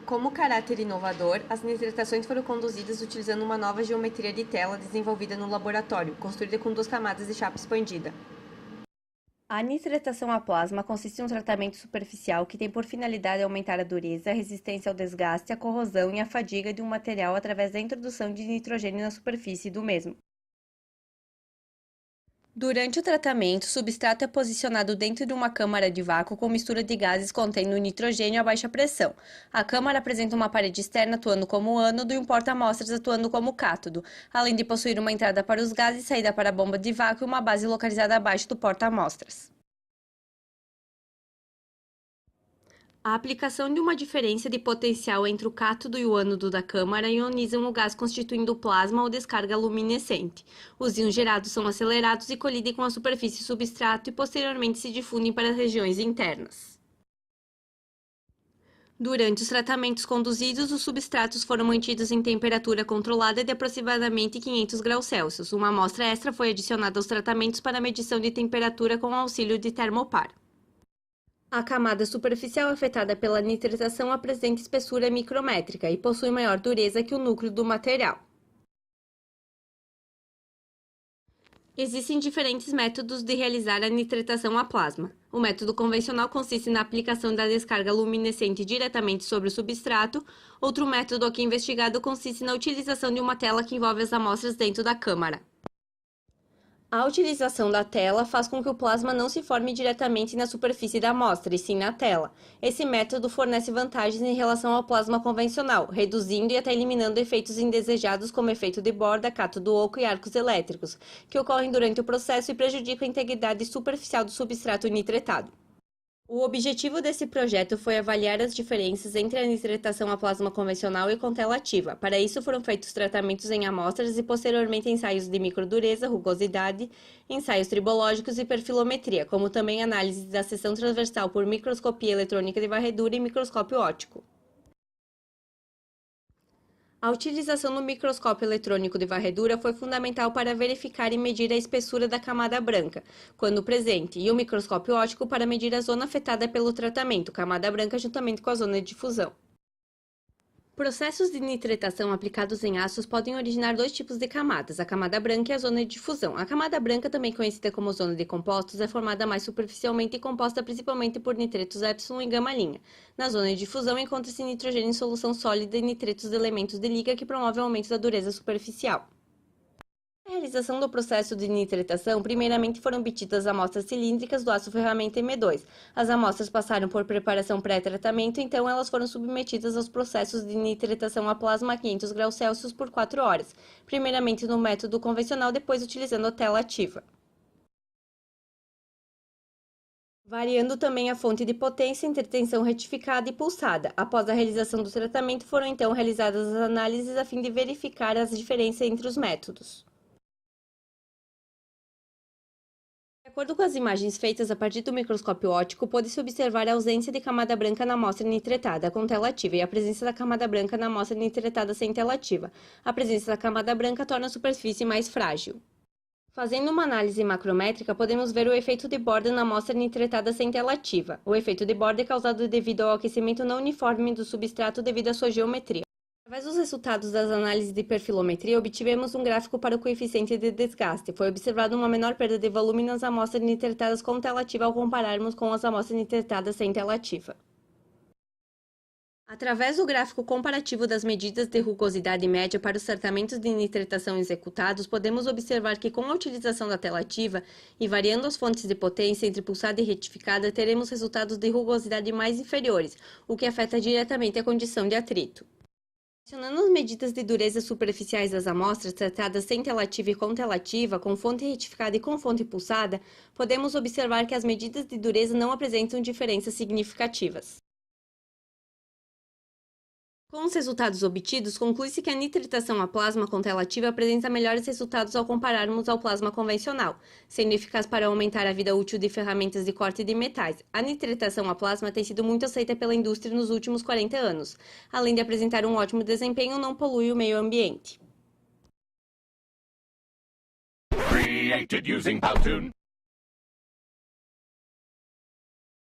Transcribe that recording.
Como caráter inovador, as nitratações foram conduzidas utilizando uma nova geometria de tela desenvolvida no laboratório, construída com 2 camadas de chapa expandida. A nitratação a plasma consiste em um tratamento superficial que tem por finalidade aumentar a dureza, a resistência ao desgaste, a corrosão e a fadiga de um material através da introdução de nitrogênio na superfície do mesmo. Durante o tratamento, o substrato é posicionado dentro de uma câmara de vácuo com mistura de gases contendo nitrogênio a baixa pressão. A câmara apresenta uma parede externa atuando como ânodo e um porta-amostras atuando como cátodo, além de possuir uma entrada para os gases, saída para a bomba de vácuo e uma base localizada abaixo do porta-amostras. A aplicação de uma diferença de potencial entre o cátodo e o ânodo da câmara ionizam o gás constituindo o plasma ou descarga luminescente. Os íons gerados são acelerados e colidem com a superfície substrato e posteriormente se difundem para as regiões internas. Durante os tratamentos conduzidos, os substratos foram mantidos em temperatura controlada de aproximadamente 500 graus Celsius. Uma amostra extra foi adicionada aos tratamentos para medição de temperatura com auxílio de termopar. A camada superficial afetada pela nitratação apresenta espessura micrométrica e possui maior dureza que o núcleo do material. Existem diferentes métodos de realizar a nitratação a plasma. O método convencional consiste na aplicação da descarga luminescente diretamente sobre o substrato. Outro método aqui investigado consiste na utilização de uma tela que envolve as amostras dentro da câmara. A utilização da tela faz com que o plasma não se forme diretamente na superfície da amostra, e sim na tela. Esse método fornece vantagens em relação ao plasma convencional, reduzindo e até eliminando efeitos indesejados como efeito de borda, cátodo oco e arcos elétricos, que ocorrem durante o processo e prejudicam a integridade superficial do substrato nitretado. O objetivo desse projeto foi avaliar as diferenças entre a nitratação a plasma convencional e com tela ativa. Para isso foram feitos tratamentos em amostras e posteriormente ensaios de microdureza, rugosidade, ensaios tribológicos e perfilometria, como também análise da seção transversal por microscopia eletrônica de varredura e microscópio óptico. A utilização do microscópio eletrônico de varredura foi fundamental para verificar e medir a espessura da camada branca, quando presente, e o microscópio óptico para medir a zona afetada pelo tratamento, camada branca juntamente com a zona de difusão. Processos de nitratação aplicados em aços podem originar dois tipos de camadas, a camada branca e a zona de difusão. A camada branca, também conhecida como zona de compostos, é formada mais superficialmente e composta principalmente por nitretos epsilon e gama-linha. Na zona de difusão encontra-se nitrogênio em solução sólida e nitretos de elementos de liga que promovem o aumento da dureza superficial. Na realização do processo de nitratação, primeiramente foram obtidas amostras cilíndricas do aço ferramenta M2. As amostras passaram por preparação pré-tratamento, então elas foram submetidas aos processos de nitratação a plasma a 500 graus Celsius por 4 horas, primeiramente no método convencional, depois utilizando a tela ativa. Variando também a fonte de potência entre tensão retificada e pulsada. Após a realização do tratamento, foram então realizadas as análises a fim de verificar as diferenças entre os métodos. De acordo com as imagens feitas a partir do microscópio óptico, pôde-se observar a ausência de camada branca na amostra nitretada com tela ativa e a presença da camada branca na amostra nitretada sem tela ativa. A presença da camada branca torna a superfície mais frágil. Fazendo uma análise macrométrica, podemos ver o efeito de borda na amostra nitretada sem tela ativa. O efeito de borda é causado devido ao aquecimento não uniforme do substrato devido à sua geometria. Através dos resultados das análises de perfilometria, obtivemos um gráfico para o coeficiente de desgaste. Foi observada uma menor perda de volume nas amostras nitratadas com tela ativa ao compararmos com as amostras nitratadas sem tela ativa. Através do gráfico comparativo das medidas de rugosidade média para os tratamentos de nitratação executados, podemos observar que com a utilização da tela ativa e variando as fontes de potência entre pulsada e retificada, teremos resultados de rugosidade mais inferiores, o que afeta diretamente a condição de atrito. Adicionando as medidas de dureza superficiais das amostras tratadas sem tela ativa e com tela ativa, com fonte retificada e com fonte pulsada, podemos observar que as medidas de dureza não apresentam diferenças significativas. Com os resultados obtidos, conclui-se que a nitratação a plasma com tela ativa apresenta melhores resultados ao compararmos ao plasma convencional, sendo eficaz para aumentar a vida útil de ferramentas de corte de metais. A nitratação a plasma tem sido muito aceita pela indústria nos últimos 40 anos. Além de apresentar um ótimo desempenho, não polui o meio ambiente. Created using Powtoon.